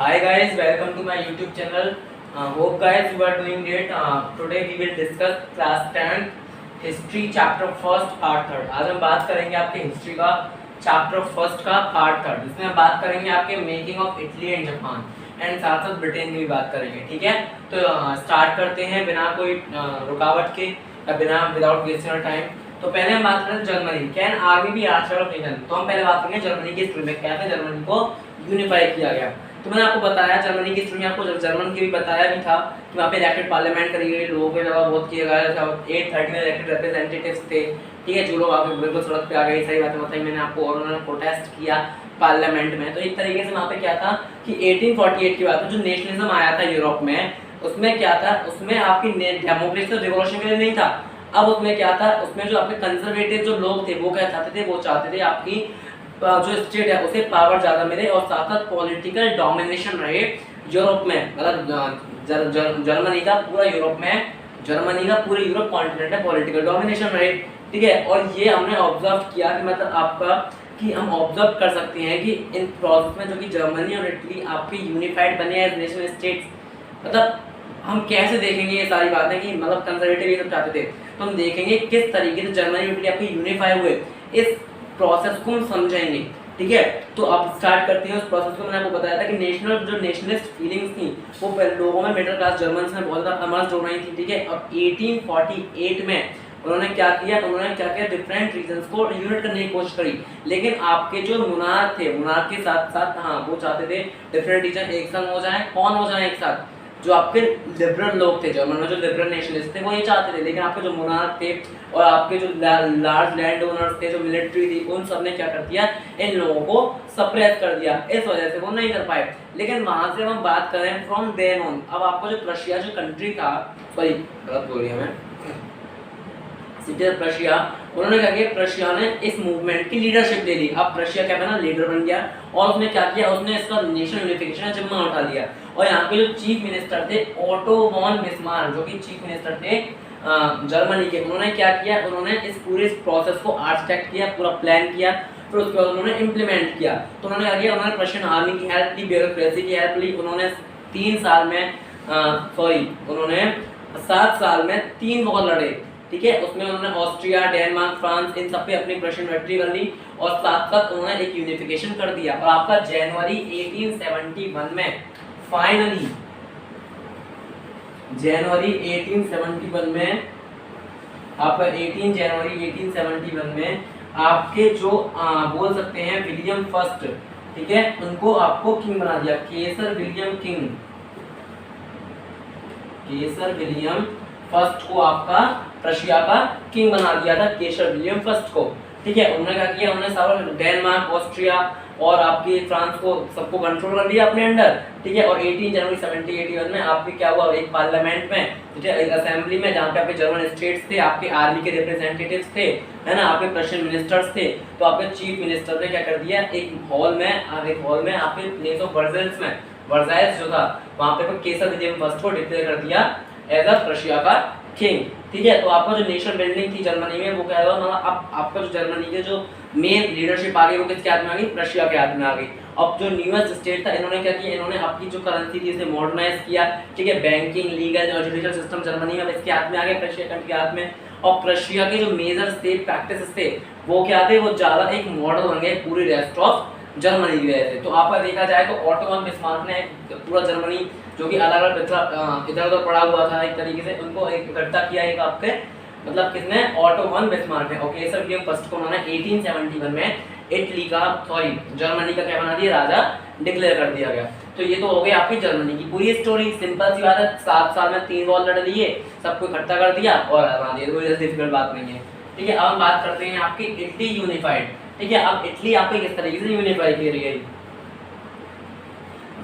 Hi guys, welcome to my YouTube channel. Hope guys you are doing great. Today we will discuss class 10 history chapter first part third. आज हम बात करेंगे आपके history का chapter first का part third, जिसमें हम बात करेंगे आपके making of Italy and Japan and साथ साथ ब्रिटेन की भी बात करेंगे। ठीक है, तो स्टार्ट करते हैं बिना कोई रुकावट के या बिना विदाउट वेस्टिंग टाइम। तो पहले हम बात करें Germany can army be archer of nation. तो हम पहले बात करेंगे जर्मनी की हिस्ट्री में कैसे जर्मनी को यूनिफाई किया गया। तो मैंने आपको बताया जर्मनी की हिस्ट्री में, आपको जर्मन की भी बताया भी था कि वहाँ पे इलेक्टेड पार्लियामेंट करी गई, लोगों के द्वारा वोट किया गया था, 830 में इलेक्टेड रिप्रेजेंटेटिव्स थे। ठीक है, जो लोग आके बिल्कुल सड़क पे आ गए, सही बात बताई मैंने आपको, और उन्होंने प्रोटेस्ट किया पार्लियामेंट में। तो एक तरीके से वहाँ पे क्या था कि 1848 की बात है, जो नेशनलिज्म आया था यूरोप में, उसमें क्या था, उसमें आपकी डेमोक्रेसी तो रिवॉल्यूशन के लिए नहीं था। अब उसमें क्या था, उसमें जो आपके कंजर्वेटिव जो लोग थे वो क्या चाहते थे, वो चाहते थे आपकी जो स्टेट है उसे पावर ज्यादा मिले और साथ साथ पॉलिटिकल डोमिनेशन रहे यूरोप में। मतलब जर्मनी का पूरा यूरोप में, जर्मनी का पूरे यूरोप कॉन्टिनेंट है पॉलिटिकल डोमिनेशन रहे। ठीक है, और ये हमने ऑब्जर्व किया कि मतलब आपका कि हम ऑब्जर्व कर सकते हैं कि इन प्रोसेस में जो कि जर्मनी और इटली आपके यूनिफाइड बने एज नेशनल स्टेट्स। मतलब हम कैसे देखेंगे ये सारी बातें कि मतलब कंजर्वेटिव ये सब चाहते थे, तो हम देखेंगे किस तरीके से जर्मनी और इटली आपके यूनिफाई हुए, इस प्रोसेस को हम समझेंगे। ठीक है, तो अब स्टार्ट करते हैं उस प्रोसेस को। मैंने आपको बताया था कि नेशनलिस्ट फीलिंग्स थी वो लोगों में, मिडिल क्लास जर्मन्स में बहुत ज़्यादा अमर्ज हो रही थी। ठीक है, और 1848 में उन्होंने क्या किया, डिफरेंट रीजंस को यूनिट करने की कोशिश करी। लेकिन आपके जो मुनार्क थे, मुनार्क के साथ साथ हाँ वो चाहते थे डिफरेंट रीजन एक साथ हो जाए। कौन हो जाए एक साथ? जो आपके लिबरल लोग थे जर्मन में, जो लिबरल नेशनलिस्ट थे वो ये चाहते थे। लेकिन आपके जो मुनार्क थे और आपके जो लार्ज लैंड ओनर्स थे, जो मिलिट्री थी, उन सब ने क्या कर दिया, इन लोगों को सप्रेस कर दिया। इस वजह से वो नहीं कर पाए। लेकिन वहां से हम बात करें फ्रॉम देन ऑन, अब आपको जो प्रशिया जो कंट्री था, सॉरी गलत बोल रही हमें, प्रशिया, उन्होंने क्या किया, प्रशिया ने इस मूवमेंट की लीडरशिप ले ली। अब प्रशिया क्या बना, लीडर बन गया और उसने क्या किया, उसने इसका नेशनल यूनिफिकेशन का जिम्मा उठा लिया। और यहाँ पे जो चीफ मिनिस्टर थे ओटो वॉन बिस्मार्क, जो कि चीफ मिनिस्टर थे जर्मनी के, उन्होंने क्या किया, उन्होंने इस पूरे प्रोसेस को आर्किटेक्ट किया, पूरा प्लान किया, फिर उसके बाद उन्होंने इम्प्लीमेंट किया। तो उन्होंने क्या किया, उन्होंने प्रशियन आर्मी की हेल्प ली, ब्यूरोक्रेसी की हेल्प ली। उन्होंने 3 साल में उन्होंने 7 साल में 3 वॉर लड़े। ठीक है, उसमें उन्होंने ऑस्ट्रिया, डेनमार्क, फ्रांस, इन सब पे अपनी प्रशियन विक्ट्री कर ली और साथ साथ उन्होंने एक यूनिफिकेशन कर दिया। और आपका जनवरी 1871 में फाइनली, जनवरी 1871 में आपका 18 जनवरी 1871 में आपके जो बोल सकते हैं विलियम फर्स्ट, ठीक है, उनको आपको किंग बना दिया, केसर विलियम किंग, केसर विलियम फर्स्ट को आपका प्रशिया का किंग बना दिया था, केसर विलियम फर्स्ट को। ठीक है, उन्होंने क्या किया, उन्होंने सारा डेनमार्क, ऑस्ट्रिया और आपकी फ्रांस को सबको कंट्रोल कर लिया अपने अंडर। ठीक है, और 18 जनवरी 1781 में आपके क्या हुआ, एक पार्लियामेंट में, ठीक है, एक असेंबली में, जहाँ पे आपके जर्मन स्टेट्स थे, आपके आर्मी के रिप्रेजेंटेटिव्स थे, है ना, आपके प्रशियन मिनिस्टर्स थे। तो आपके चीफ मिनिस्टर ने क्या कर दिया, एक हॉल में आपके प्लेस ऑफ वर्साइल्स में, वर्साइल्स जो था वहाँ पे केसर विलियम फर्स्ट को डिक्लेयर कर दिया एज अ प्रशिया का किंग। ठीक है, तो आपका जो नेशनल बिल्डिंग थी जर्मनी में वो क्या हुआ, मतलब अब आपका जो जर्मनी के जो मेन लीडरशिप आ गई वो किसके हाथ में आ गई, प्रशिया के हाथ में आ गई। अब जो न्यूएस्ट स्टेट था, इन्होंने क्या किया, इन्होंने आपकी जो करेंसी थी इसे मॉडर्नाइज किया। ठीक है, बैंकिंग, लीगल और जुडिशियल सिस्टम जर्मनी में इसके हाथ में आ गया, प्रशिया के हाथ में। और प्रशिया के जो मेजर्स थे, प्रैक्टिसेस थे, वो क्या थे, वो ज्यादा एक मॉडल बन गए पूरी रेस्ट ऑफ जर्मनी की वजह से। तो आपका देखा जाए तो ओटो वॉन बिस्मार्क ने पूरा जर्मनी जो कि अलग अलग इधर उधर पड़ा हुआ था, एक तरीके से उनको एक इकट्ठा किया, एक आपके मतलब किसने, ओटो वॉन बिस्मार्क ने। और केसर विलियम फर्स्ट को उन्होंने 1871 में इटली का जर्मनी का क्या बना दिया, राजा डिक्लेयर कर दिया गया। तो ये तो हो गई आपकी जर्मनी की पूरी स्टोरी, सिंपल सी बात है, 7 साल में 3 वॉर लड़ लिए, सबको इकट्ठा कर दिया और बना दिया, कोई डिफिकल्ट बात नहीं है। ठीक है, अब हम बात करते हैं आपकी इटली यूनिफाइड। ठीक है, अब इटली आपको किस तरीके से यूनिफाई की गई,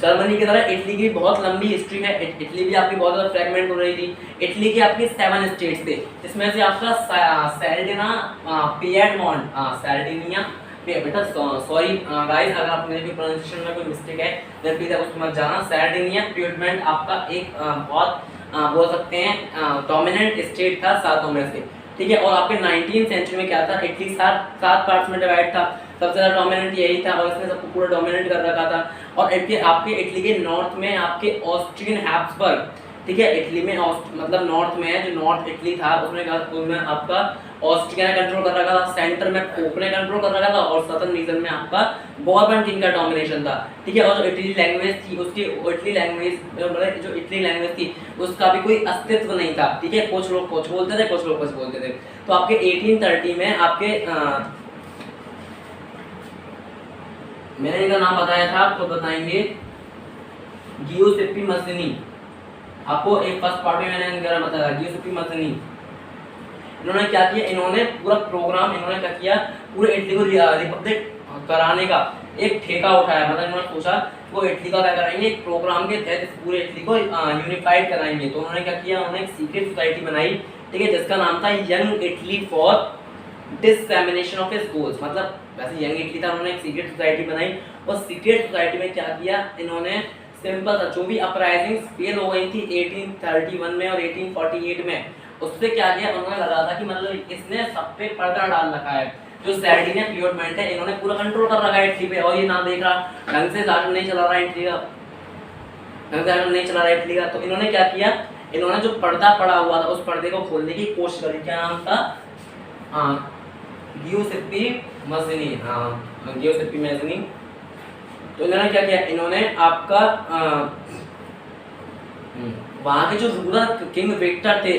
जर्मनी की तरह इटली की बहुत लंबी हिस्ट्री है। इटली भी आपकी बहुत ज्यादा फ्रैगमेंट हो रही थी। इटली के आपके 7 स्टेट्स थे, जिसमें से आपका सैर्डिना, पिएडमोंट, सार्डिनिया, बेटा सॉरी गाइस अगर आप मेरे भी प्रोनाउंसिएशन में कोई मिस्टेक है देन प्लीज उसको मत जाना। सार्डिनिया, पिएडमोंट आपका एक बहुत बोल सकते हैं डोमिनेंट स्टेट था 7 में से। ठीक है। और आपके 19th सेंचुरी में क्या था, इटली सात पार्ट्स में डिवाइड था, सबसे ज्यादा डोमिनेंट यही था और इसने सबको पूरा डोमिनेट कर रखा था। और आपके इटली के नॉर्थ में आपके ऑस्ट्रियन हैब्सबर्ग, ठीक है, इटली में मतलब नॉर्थ में जो नॉर्थ इटली था उसमें आपका ऑस्ट्रिया ने कंट्रोल कर रखा था, सेंटर में पोप ने कंट्रोल कर रखा था और सदर्न रीजन में आपका बॉर्बन किंग का डोमिनेशन था, ठीक है। और जो इटली लैंग्वेज थी उसकी इटली लैंग्वेज मतलब जो इटली लैंग्वेज थी उसका भी कोई अस्तित्व नहीं था, ठीक है। कुछ लोग कुछ बोलते थे, कुछ लोग कुछ बोलते थे। तो आपके 1830 में आपके मैंने इनका नाम बताया था, आपको बताएंगे गियुसेप्पी मस्सिनी। आपको एक फर्स्ट पार्ट में मैंने इनका बताया गियुसेप्पी मस्सिनी। इन्होंने क्या किया, इन्होंने पूरा प्रोग्राम इन्होंने क्या किया, पूरे इटली को रिपब्लिक कराने का एक ठेका उठाया। मतलब इन्होंने सोचा वो इटली का क्या कराएंगे, एक प्रोग्राम के तहत पूरे इटली को यूनिफाइड कराएंगे। तो उन्होंने क्या किया, उन्होंने एक सीक्रेट सोसाइटी बनाई, ठीक है, जिसका नाम था young Italy for डिससेमिनेशन of his goals. मतलब वैसे यंग इटली था, उन्होंने एक सीक्रेट सोसाइटी बनाई और सीक्रेट सोसाइटी में क्या किया इन्होंने, सिंपल था, जो भी अपराइजिंग्स फेल हो गई थी 1831 में और 1848 में, उससे क्या किया उन्होंने लगा था कि मतलब इसने सब पे पर्दा डाल रखा है। जो सैर्डिनिया पिएमोंट है इन्होंने पूरा कंट्रोल कर रखा है इटली पे और ये ना देख रहा, ढंग से शासन नहीं चला रहा इटली का, ढंग से शासन नहीं चला रहा इटली का। तो इन्होंने क्या किया, इन्होंने जो पर्दा पड़ा हुआ था उस पर्दे को खोलने की कोशिश करी। क्या नाम था, गियुसेप्पी मस्सिनी, गियुसेप्पी मस्सिनी। तो इन्होंने क्या किया, इन्होंने आपका वहाँ के जो रूलर किंग विक्टर थे,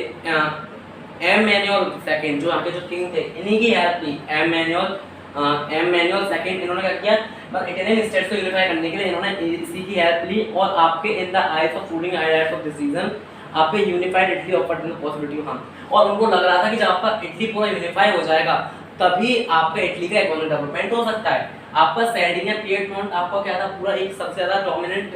एमैनुअल सेकंड, जो आगे जो किंग थे, इन्हीं की हेल्प ली। एमैनुअल सेकंड इन्होंने क्या किया, पर इटालियन स्टेट्स को यूनिफाई करने के लिए इन्होंने इसी की हेल्प ली और आपके in the eyes of ruling ideas of this region आपके unified Italy offered the possibility of, और उनको लग रहा था कि जब आपका इटली पूरा यूनिफाई हो जाएगा तभी आपका इटली का इकोनॉमिक डेवलपमेंट हो सकता है। आपका सैर्डिनिया पिएमोंट आपका क्या था, पूरा एक सबसे ज्यादा डोमिनेंट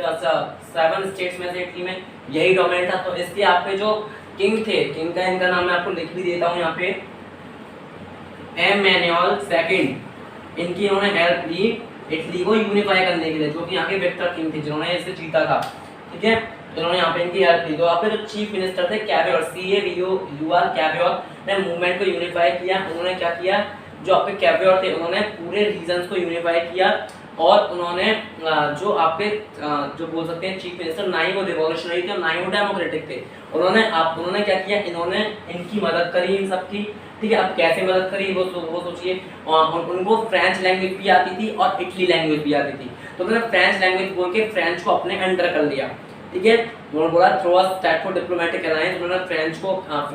7 स्टेट्स में से इटली में यही डोमिनेंट था। तो इसके आपके जो किंग थे, किंग का इनका नाम मैं आपको लिख भी देता हूँ यहाँ पे, एमैनुअल सेकंड, इनकी इन्होंने हेल्प ली इटली को यूनिफाई करने के लिए, जो कि यहाँ के विक्टर किंग थे जिन्होंने इसे जीता था, ठीक है। इन्होंने यहाँ पे इनकी हेल्प ली। तो आपके जो चीफ मिनिस्टर थे कैवियोर, CAVIOR कैवियोर ने मूवमेंट को यूनिफाई किया। उन्होंने क्या किया, जो आपके कैवियोर थे उन्होंने पूरे रीजन्स को यूनिफाई किया और उन्होंने जो आपके जो बोल सकते हैं चीफ मिनिस्टर, ना ही वो रिवॉल्यूशनरी थे और ना ही वो डेमोक्रेटिक थे, उन्होंने क्या किया, इन्होंने इनकी मदद करी इन सबकी, ठीक है। अब कैसे मदद करी वो सोचिए। उनको फ्रेंच लैंग्वेज भी आती थी और इटली लैंग्वेज भी आती थी, तो उन्होंने फ्रेंच लैंग्वेज बोल के फ्रेंच को अपने अंडर कर लिया, ठीक है। उन्होंने बोला through a step for diplomatic alliance, उन्होंने फ्रेंच को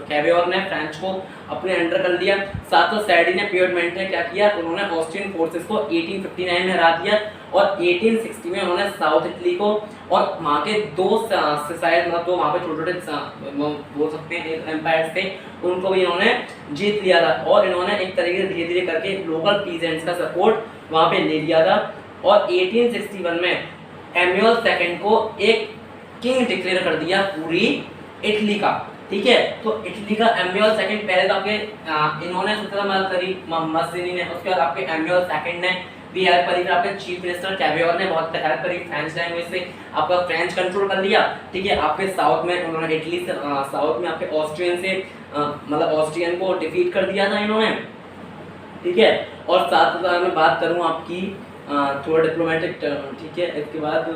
कैवियोर ने फ्रेंच को अपने अंडर कर लिया। साथ ही सैर्डिनिया पिएमोंट ने क्या किया, उन्होंने ऑस्ट्रियन फोर्सेस को 1859 में हरा दिया और 1860 में उन्होंने साउथ इटली को और वहाँ के दो शायद मतलब तो वहाँ पे छोटे छोटे बोल सकते हैं एम्पायर्स थे, उनको भी इन्होंने जीत लिया था। और इन्होंने एक तरीके से धीरे धीरे करके लोकल पीजेंट्स का सपोर्ट वहाँ पे ले लिया था। और 1861 में एम्यूअल सेकंड को एक किंग डिक्लेयर कर दिया पूरी इटली का, ठीक है। तो इटली का एम्यूअल सेकंड, पहले तो आपके इन्होंने सबसे ज्यादा मदद करी मस्सिनी ने, उसके बाद आपके एम्यूअल सेकंड ने भी हेल्प करी, फिर आपके चीफ मिनिस्टर कैवियोर ने बहुत हेल्प करी फ्रेंच लैंग्वेज से, आपका फ्रेंच कंट्रोल कर लिया, ठीक है। आपके साउथ में उन्होंने इटली से साउथ में आपके ऑस्ट्रियन से मतलब ऑस्ट्रियन को डिफीट कर दिया था इन्होंने, ठीक है। और साथ में मैं बात करूँ आपकी थोड़ा डिप्लोमेटिक, ठीक है। इसके बाद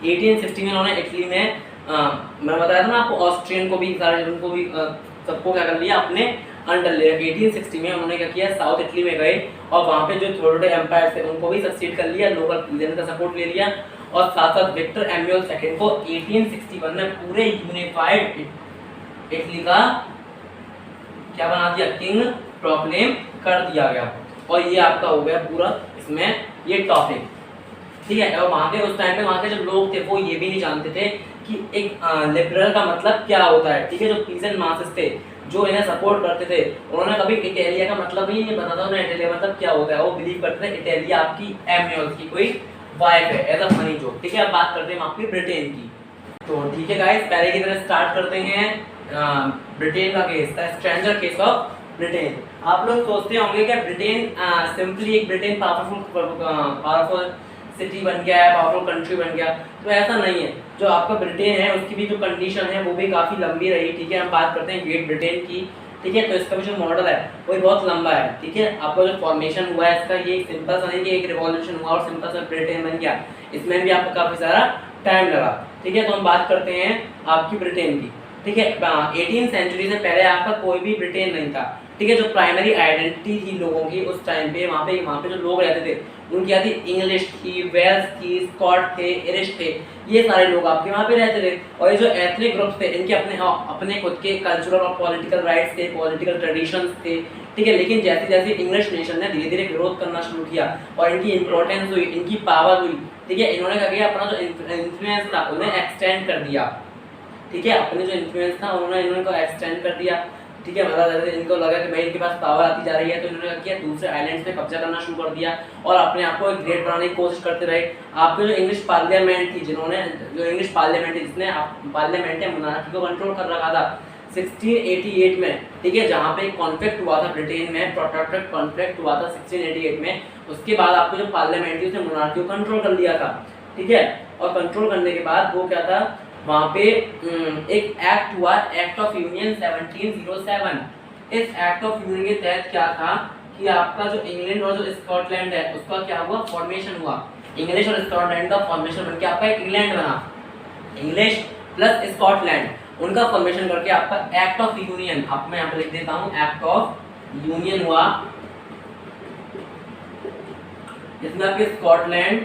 1860 में उन्होंने इटली में मैं बताया था ना आपको, ऑस्ट्रियन को भी सारे उनको भी सबको क्या कर लिया अपने अंडर ले। 1860 में उन्होंने क्या किया, साउथ इटली में गए और वहाँ पे जो छोटे छोटे एम्पायर थे उनको भी सक्सीड कर लिया, लोकल पीजेंट का सपोर्ट ले लिया और साथ साथ विक्टर एम्यूअल सेकंड को 1861 में पूरे यूनिफाइड इटली का क्या बना दिया, किंग प्रोक्लेम कर दिया गया। और ये आपका हो गया पूरा इसमें ये टॉपिक, ठीक है। और वहाँ के उस टाइम पे वहाँ के जो लोग थे वो ये भी नहीं जानते थे कि एक लिबरल का मतलब क्या होता है, ठीक है। जो पीजेंट मासेस थे जो इन्हें सपोर्ट करते थे, उन्होंने कभी इटालिया का मतलब ही नहीं पता था उन्हें, इटालिया मतलब क्या होता है। वो बिलीव करते थे इटालिया आपकी एम्यूअल की कोई वाइफ है, एज अ फनी जोक, ठीक है। अब बात करते हैं आपकी ब्रिटेन की। तो ठीक है गाइस, पहले की तरह स्टार्ट करते हैं ब्रिटेन का case, the stranger case of Britain. आप लोग सोचते होंगे कि ब्रिटेन सिंपली एक ब्रिटेन पावरफुल सिटी बन गया है, पावरफुल कंट्री बन गया, तो ऐसा नहीं है। जो आपका ब्रिटेन है उसकी भी जो कंडीशन है वो भी काफ़ी लंबी रही, ठीक है। हम बात करते हैं ग्रेट ब्रिटेन की, ठीक है। तो इसका भी जो मॉडल है वो भी बहुत लंबा है, ठीक है। आपका जो फॉर्मेशन हुआ है इसका, ये सिंपल सा नहीं कि एक रिवॉल्यूशन हुआ और सिंपल सा ब्रिटेन बन गया, इसमें भी आपको काफ़ी सारा टाइम लगा, ठीक है। तो हम बात करते हैं आपकी ब्रिटेन की, ठीक है। 18वीं सेंचुरी से पहले आपका कोई भी ब्रिटेन नहीं था, ठीक है। जो प्राइमरी आइडेंटिटी थी लोगों की उस टाइम पे, वहाँ पे जो लोग रहते थे उनकी क्या थी, इंग्लिश थी, वेल्स थी, स्कॉट थे, इरिश थे, ये सारे लोग आपके वहाँ पे रहते थे। और ये जो एथनिक ग्रुप्स थे इनके अपने अपने खुद के कल्चरल और पॉलिटिकल राइट्स थे, पॉलिटिकल ट्रेडिशंस थे, ठीक है। लेकिन जैसे जैसे इंग्लिश नेशन ने धीरे धीरे ग्रोथ करना शुरू किया और इनकी इंपॉर्टेंस हुई, इनकी पावर हुई, ठीक है, इन्होंने क्या किया, अपना जो इन्फ्लुएंस था उन्हें एक्सटेंड कर दिया, ठीक है। अपने जो इन्फ्लुएंस था उन्होंने इनको एक्सटेंड कर दिया, ठीक है। मतलब इनको लगा कि भाई इनके पास पावर आती जा रही है, तो इन्होंने क्या किया, दूसरे आइलैंड्स पे कब्जा करना शुरू कर दिया और अपने आप को एक ग्रेट बनाने की कोशिश करते रहे। आपके जो इंग्लिश पार्लियामेंट थी, जिन्होंने जो इंग्लिश पार्लियामेंट थी जिसने पार्लियामेंट है मोनार्की को कंट्रोल कर रखा था 1688 में, ठीक है। जहाँ पे कॉन्फ्लिक्ट हुआ था ब्रिटेन में, प्रोटेक्टरेट कॉन्फ्लिक्ट हुआ था 1688 में। उसके बाद आपको जो पार्लियामेंट थी उसने मोनार्की को कंट्रोल कर लिया था, ठीक है। और कंट्रोल करने के बाद वो क्या था, वहाँ पे एक एक्ट हुआ, एक्ट ऑफ यूनियन 1707। इस एक्ट ऑफ यूनियन के तहत क्या था कि आपका जो इंग्लैंड और जो स्कॉटलैंड है उसका क्या हुआ, फॉर्मेशन हुआ। इंग्लिश और स्कॉटलैंड का फॉर्मेशन बनके आपका एक इंग्लैंड बना, इंग्लिश प्लस स्कॉटलैंड उनका फॉर्मेशन करके आपका एक्ट ऑफ यूनियन, आप मैं यहाँ पे लिख देता हूँ, एक्ट ऑफ यूनियन हुआ, जिसमें आपके स्कॉटलैंड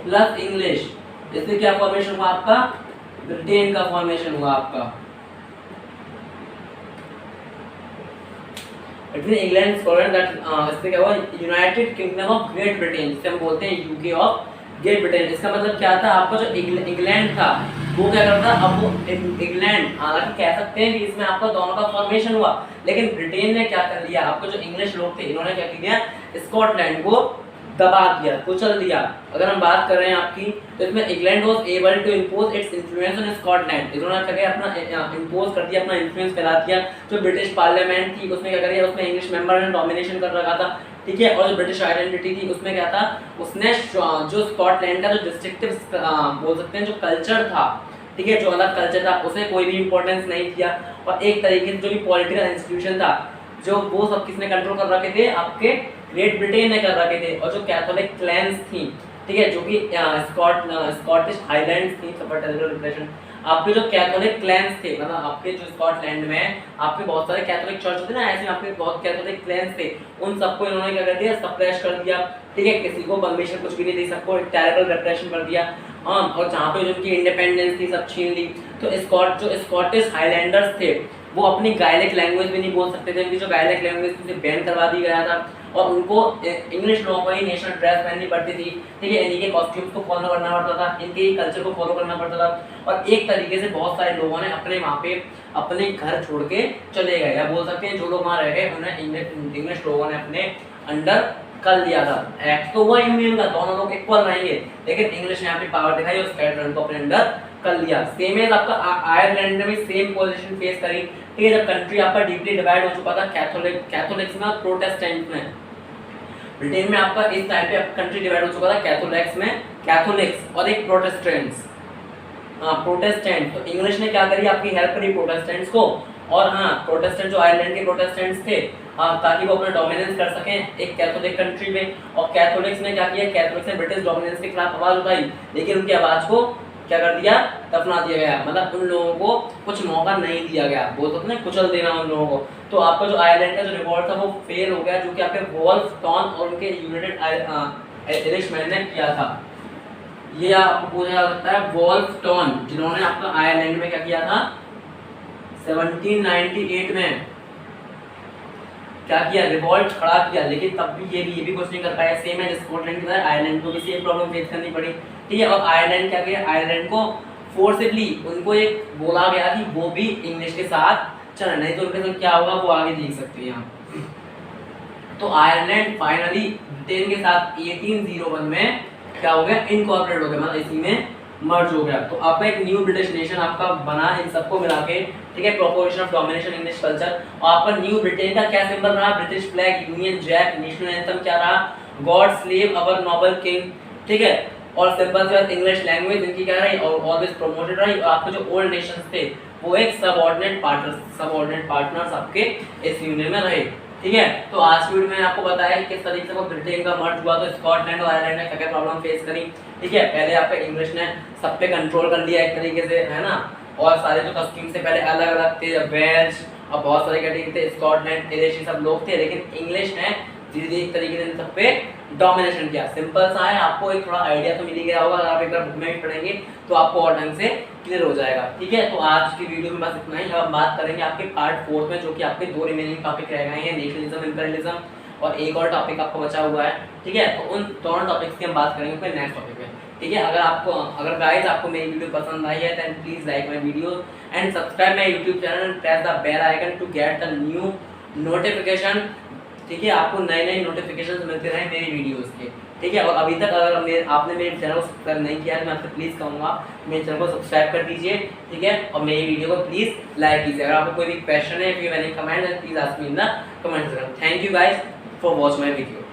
प्लस इंग्लिश, इससे क्या फॉर्मेशन हुआ, आपका ब्रिटेन का फॉर्मेशन हुआ आपका। बिटवीन इंग्लैंड स्कॉटलैंड दैट इससे क्या हुआ, United kingdom of great Britain, जिसे हम बोलते हैं यूके ऑफ ग्रेट ब्रिटेन। इसका मतलब क्या था, आपका जो इंग्लैंड था वो क्या करता, अब वो इंग्लैंड, हालांकि कह सकते हैं कि इसमें आपका दोनों का फॉर्मेशन हुआ, लेकिन ब्रिटेन ने क्या कर लिया, आपको जो इंग्लिश लोग थे इन्होंने क्या किया, स्कॉटलैंड को दबा दिया, कुचल दिया। अगर हम बात कर रहे हैं आपकी, तो इसमें England was able to impose its influence on Scotland, इन्होंने क्या किया, अपना इंपोज कर दिया, अपना इन्फ्लुएंस फैला दिया। जो ब्रिटिश पार्लियामेंट थी उसमें क्या कर दिया, उसमें इंग्लिश मेंबर ने डोमिनेशन कर रखा था, ठीक है। और जो ब्रिटिश आइडेंटिटी थी उसमें क्या था, उसने जो स्कॉटलैंड का जो डिस्ट्रिक्टिव बोल सकते हैं जो कल्चर था, ठीक है, जो अलग कल्चर था उसे कोई भी इंपॉर्टेंस नहीं दिया। और एक तरीके से जो भी पॉलिटिकल इंस्टीट्यूशन था जो वो सब किसने कंट्रोल कर रखे थे, आपके ग्रेट ब्रिटेन ने कर रखे थे। और जो कैथोलिक क्लैंस थी, ठीक है, जो कि स्कॉटिश हाईलैंड्स थी, सफर टेरिटोरियल रिप्रेजेंट, आपके जो कैथोलिक क्लैंस थे, मतलब आपके जो स्कॉटलैंड में आपके बहुत सारे कैथोलिक चर्च होते ना, ऐसे आपके बहुत कैथोलिक क्लैंस थे, उन सबको इन्होंने क्या कर दिया, सप्रेस कर दिया, ठीक है। किसी को परमिशन कुछ भी नहीं दी, सबको टेरिटोरियल रिप्रेशन कर दिया। हाँ, और जहाँ पे जो उनकी इंडिपेंडेंस थी सब छीन ली। तो जो स्कॉटिश हाईलैंडर्स थे वो अपनी गायलिक लैंग्वेज भी नहीं बोल सकते थे, उनकी जो गायलिक लैंग्वेज थी उसे बैन करवा दी गया था। और उनको इंग्लिश लोगों को ही नेशनल ड्रेस पहननी पड़ती थी, ठीक है, इन्हीं के कॉस्ट्यूम्स को फॉलो करना पड़ता था, इनके ही कल्चर को फॉलो करना पड़ता था। और एक तरीके से बहुत सारे लोगों ने अपने वहाँ पे अपने घर छोड़ के चले गए, या बोल सकते हैं जो लोग वहाँ रह गए उन्हें इंग्लिश लोगों ने अपने अंडर कर लिया था। एक्ट तो हुआ यूनियन का, दोनों लोग इक्वल रहेंगे, लेकिन इंग्लिश ने यहाँ पे पावर दिखाई और स्कॉटलैंड को अपने अंडर कर लिया। सेम एज आपका आयरलैंड ने भी सेम पोजीशन फेस करी, ठीक है। जब कंट्री आपका डीपली डिवाइड हो चुका था कैथोलिक्स में और प्रोटेस्टेंट में, ब्रिटेन में आपका इस टाइम पे कंट्री डिवाइड हो चुका था कैथोलिक्स और एक प्रोटेस्टेंट्स, प्रोटेस्टेंट। तो इंग्लिश ने क्या करी, आपकी हेल्प करी प्रोटेस्टेंट्स को। और हाँ, प्रोटेस्टेंट जो आयरलैंड के प्रोटेस्टेंट्स थे, ताकि वो अपना डोमिनेंस कर सकें एक कैथोलिक कंट्री में। और कैथोलिक्स ने क्या किया, कैथोलिक्स ने ब्रिटिश डोमिनेंस के खिलाफ आवाज उठाई, लेकिन उनकी आवाज को क्या कर दिया, दफना दिया गया, मतलब उन लोगों को कुछ मौका नहीं दिया गया, बोल सकते हैं कुचल देना उन लोगों को। तो आपका जो आयरलैंड का जो रिवॉल्ट था वो फेल हो गया, जो कि आपके वॉल्फ टॉन और उनके यूनाइटेड इरिशमैन ने किया था। ये आपको पूछा जा सकता है वॉल्फ टॉन, जिन्होंने आपका आयरलैंड में क्या किया था, 1798 में क्या किया, रिवॉल्ट खड़ा किया। लेकिन तब भी ये भी कुछ नहीं कर पाया। सेम है स्कॉटलैंड की तरह आयरलैंड को भी सेम प्रॉब्लम फेस करनी पड़ी, ठीक है। और आयरलैंड क्या किया, आयरलैंड को फोर्सिबली उनको एक बोला गया कि वो भी इंग्लिश के साथ चले, नहीं तो उनके साथ क्या होगा वो आगे देख सकते हैं आप। तो आयरलैंड फाइनली ब्रिटेन के साथ 1801 में क्या हो गया, इनकॉर्पोरेट हो गया, मतलब इसी में मर्ज हो गया। तो आपका एक न्यू ब्रिटिश नेशन आपका बना इन सबको मिला के, ठीक है, proposition of domination English culture. और आपका न्यू ब्रिटेन का क्या सिंबल रहा, British flag, union jack, national anthem क्या रहा, God save our noble king, ठीक है। और सिंपल सी बात, इंग्लिश लैंग्वेज इनकी क्या रही और ऑलवेज प्रोमोटेड रही, और आपके जो ओल्ड नेशंस थे वो एक सबऑर्डिनेट पार्टनर्स आपके इस यूनियन में रहे। ठीक है, तो आज की वीडियो में आपको बताया कि किस तरीके से वो ब्रिटेन का मर्ज हुआ, तो स्कॉटलैंड और आयरलैंड ने क्या प्रॉब्लम फेस करी। ठीक है, पहले आपके इंग्लिश ने सब पे कंट्रोल कर लिया एक तरीके से, है ना, और सारे जो कस्टम से पहले अलग अलग थे, वेल्स और बहुत सारे कैटेगरी थे, स्कॉटलैंड एरिश सब लोग थे, लेकिन इंग्लिश ने धीरे धीरे एक तरीके से इन सब पे डोमिनेशन किया। सिंपल सा है, आपको एक थोड़ा आइडिया तो मिल ही गया होगा, अगर आप एक बार बुक में भी पढ़ेंगे तो आपको और ढंग से क्लियर हो जाएगा। ठीक है, तो आज की वीडियो में बस इतना ही। अब हम बात करेंगे आपके पार्ट 4 में, जो कि आपके 2 रिमेनिंग टॉपिक रह गए हैं, नेशनलिज्म, इंपीरियलिज्म और एक और टॉपिक आपको बचा हुआ है। ठीक है, तो उन दोनों टॉपिक्स की हम बात करेंगे फिर नेक्स्ट टॉपिक में। ठीक है, अगर गाइस आपको मेरी वीडियो पसंद आई है then please like my video and subscribe my YouTube channel and press the bell icon to get the new notification. ठीक है, आपको नए नए नोटिफिकेशन मिलते रहे मेरी वीडियोस के। ठीक है, और अभी तक अगर आपने मेरे चैनल को सब्सक्राइब नहीं किया है तो मैं आपसे प्लीज़ कहूँगा मेरे चैनल को सब्सक्राइब कर दीजिए। ठीक है, और मेरी वीडियो को प्लीज़ लाइक कीजिए। अगर आपको कोई भी क्वेश्चन है, if you have any comment then please ask me in the comment section. Thank you guys for watch my video.